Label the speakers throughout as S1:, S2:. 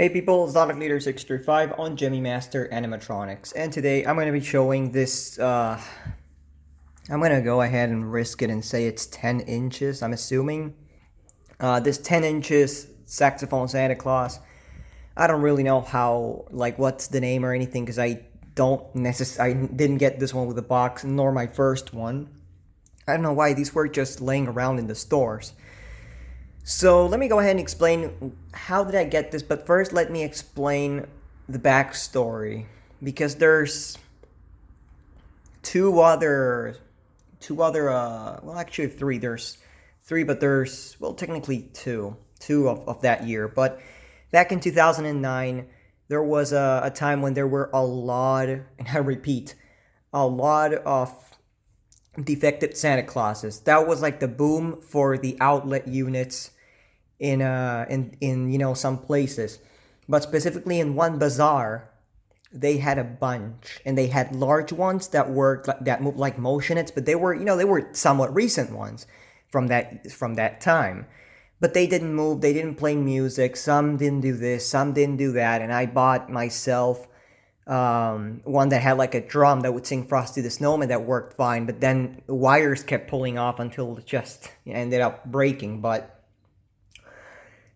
S1: Hey people, Sonic Leader 635 on Gemmy Master Animatronics, and today I'm going to be showing this, I'm going to go ahead and risk it and say it's 10 inches, I'm assuming. This 10 inches Saxophone Santa Claus, I don't really know how, like, what's the name or anything, because I didn't get this one with a box, nor my first one. I don't know why, these were just laying around in the stores. So let me go ahead and explain how did I get this, but first let me explain the backstory, because there's well, actually three. There's three, but there's, well, technically two of that year. But back in 2009, there was a time when there were a lot, and I repeat, a lot of defective Santa Clauses. That was like the boom for the outlet units in some places, but specifically in one bazaar they had a bunch, and they had large ones that moved like motionettes, but they were somewhat recent ones from that time, but they didn't move, they didn't play music, some didn't do this, some didn't do that, and I bought myself one that had like a drum that would sing Frosty the Snowman that worked fine, but then the wires kept pulling off until it just ended up breaking. But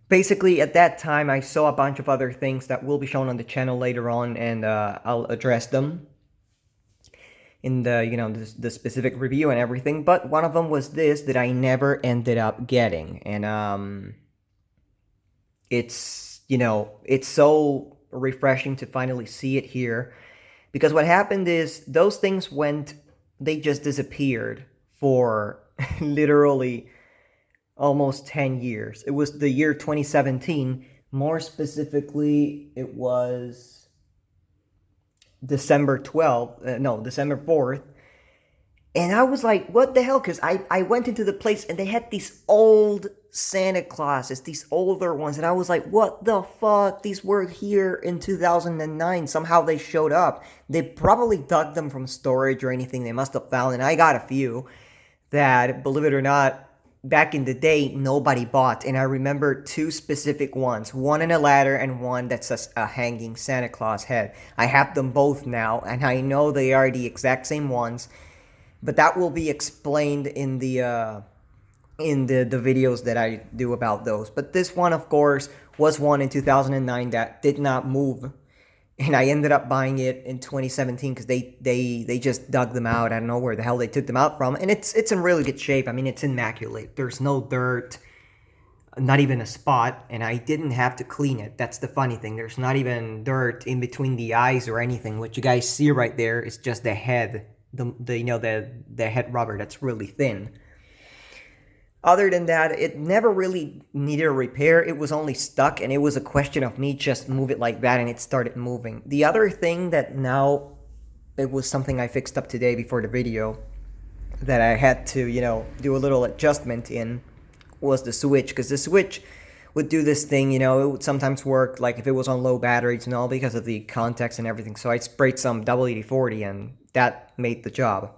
S1: basically, at that time, I saw a bunch of other things that will be shown on the channel later on, and I'll address them in the specific review and everything. But one of them was this that I never ended up getting, and it's so refreshing to finally see it here, because what happened is those things they just disappeared for literally almost 10 years. It was the year 2017. More specifically, it was December 4th. And I was like, what the hell? Because I went into the place and they had these old Santa Clauses, these older ones. And I was like, what the fuck? These were here in 2009. Somehow they showed up. They probably dug them from storage or anything they must have found. And I got a few that, believe it or not, back in the day, nobody bought. And I remember two specific ones. One in a ladder and one that's a hanging Santa Claus head. I have them both now, and I know they are the exact same ones. But that will be explained in the videos that I do about those. But this one, of course, was one in 2009 that did not move. And I ended up buying it in 2017 because they just dug them out. I don't know where the hell they took them out from. And it's in really good shape. I mean, it's immaculate. There's no dirt, not even a spot. And I didn't have to clean it. That's the funny thing. There's not even dirt in between the eyes or anything. What you guys see right there is just the head, the head rubber that's really thin. Other than that, it never really needed a repair. It was only stuck, and it was a question of me just move it like that, and it started moving. The other thing that now, it was something I fixed up today before the video, that I had to, do a little adjustment in, was the switch. Because the switch would do this thing, it would sometimes work, like if it was on low batteries and all, because of the contacts and everything. So I sprayed some WD-40, and that made the job.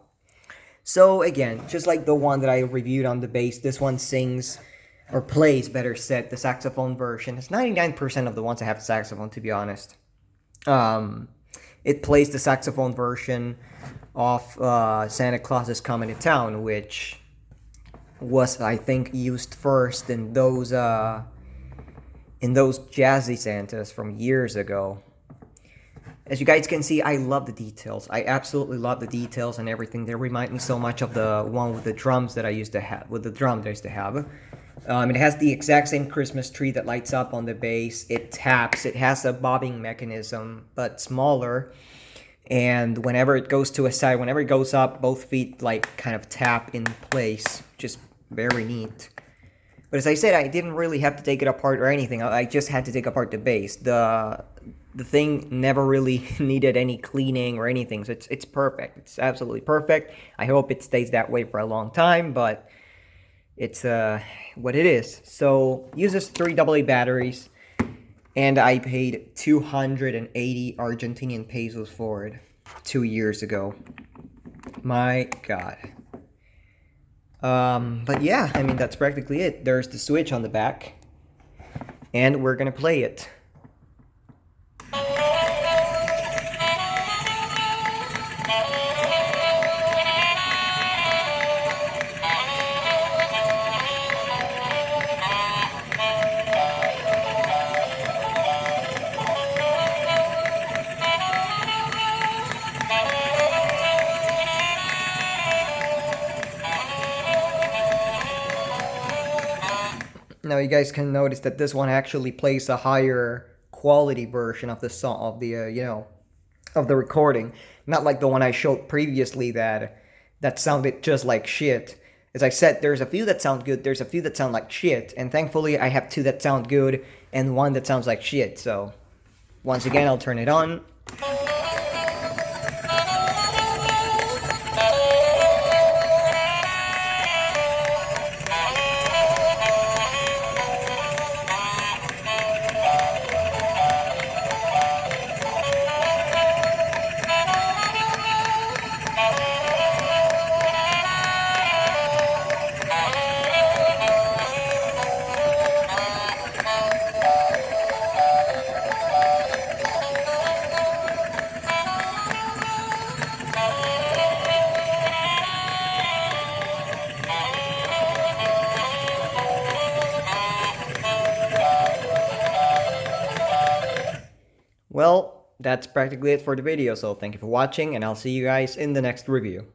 S1: So again, just like the one that I reviewed on the bass, this one sings, or plays, better said, the saxophone version. It's 99% of the ones I have saxophone, to be honest. It plays the saxophone version of Santa Claus is Coming to Town, which was, I think, used first in those Jazzy Santas from years ago. As you guys can see, I love the details. I absolutely love the details and everything. They remind me so much of the one with the drums that I used to have. It has the exact same Christmas tree that lights up on the bass. It taps. It has a bobbing mechanism, but smaller. And whenever it goes to a side, whenever it goes up, both feet like kind of tap in place. Just very neat. But as I said, I didn't really have to take it apart or anything. I just had to take apart the bass. The thing never really needed any cleaning or anything, so it's perfect. It's absolutely perfect. I hope it stays that way for a long time, but it's what it is. So, uses 3 AA batteries, and I paid 280 Argentinian pesos for it 2 years ago. My God. But yeah, I mean, that's practically it. There's the switch on the back, and we're gonna play it. Now you guys can notice that this one actually plays a higher quality version of the song, of the of the recording, not like the one I showed previously that sounded just like shit. As I said, there's a few that sound good, there's a few that sound like shit, and thankfully I have two that sound good and one that sounds like shit. So once again, I'll turn it on. Well, that's practically it for the video, so thank you for watching, and I'll see you guys in the next review.